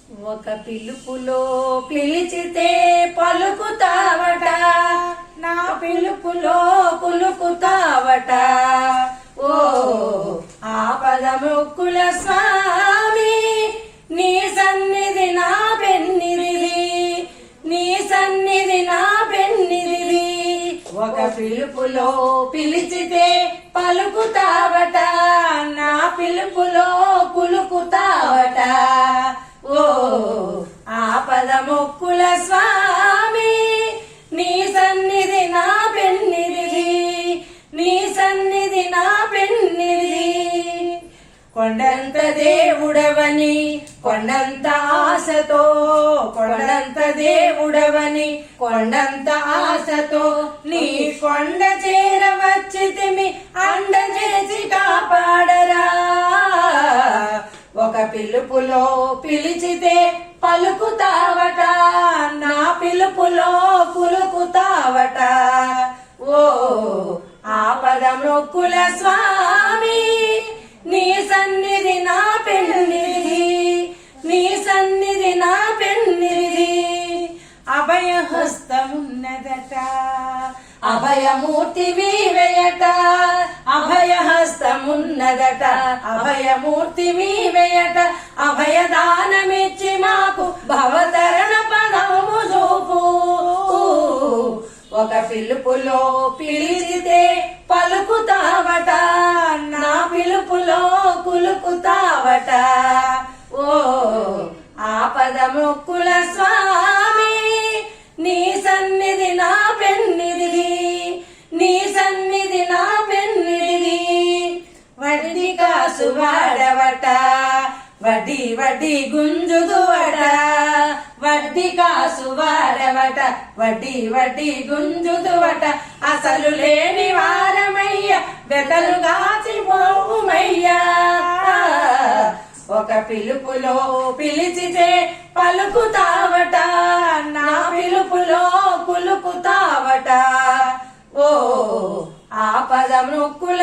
ఒక పిలుపులో పిలిచితే పలుకుతావట, నా పిలుపులో కులుకుతావట. ఓ ఆపదముక్కుల స్వామి, నీ సన్నిధి నా పెన్నిది, నీ సన్నిధి నా పెన్నిది. ఒక పిలుపులో పిలిచితే పలుకుతావట, నా పిలుపులో కులుకుతావట. ఓ ఆపదముక్కుల స్వామి, నీ సన్నిధి నా పెన్నిది, నీ సన్నిధి నా పెన్నిది. కొండంత దేవుడవని కొండంత ఆశతో, కొండంత దేవుడవని కొండంత ఆశతో, నీ కొండ చేరవచ్చితిమి అండ చేసి కాపాడరా. ఒక పిలుపులో పిలిచితే పలుకుతావట, నా పిలుపులో కులుకుతావట. ఓ ఆపదముక్కుల స్వామి, నీ సన్నిధి నా పెన్నిది, నీ సన్నిధి నా పెన్నిది. అభయహస్తమున్నదట, అభయమూర్తి వీవేయట, అభయహస్తమున్నదట, అభయమూర్తి వీవేయట. అభయదానమిచ్చి మాకు భవతరణ పదము చూపు. ఒక పిలుపులో పిలిచితే పలుకుతావట, నా పిలుపులో కులుకుతావట. ఓ ఆపదముక్కుల స్వామి, నీ సన్నిధి నా పెన్నిది, నీ సన్నిధి నా పెన్నిది. వడ్డీ కాసు వాడవట, వడ్డీ వడ్డీ గుంజుదువట, వడ్డీ కాసు వాడవట, వడ్డీ వడ్డీ గుంజుదువట. అసలు లేని వారమయ్య, బెదలు గాచిపోవుమయ్యా. ఒక పిలుపులో పిలిచితే పలుకుతావట, నా పిలుపులో కులుకుతావట. ఓ ఆపదముక్కుల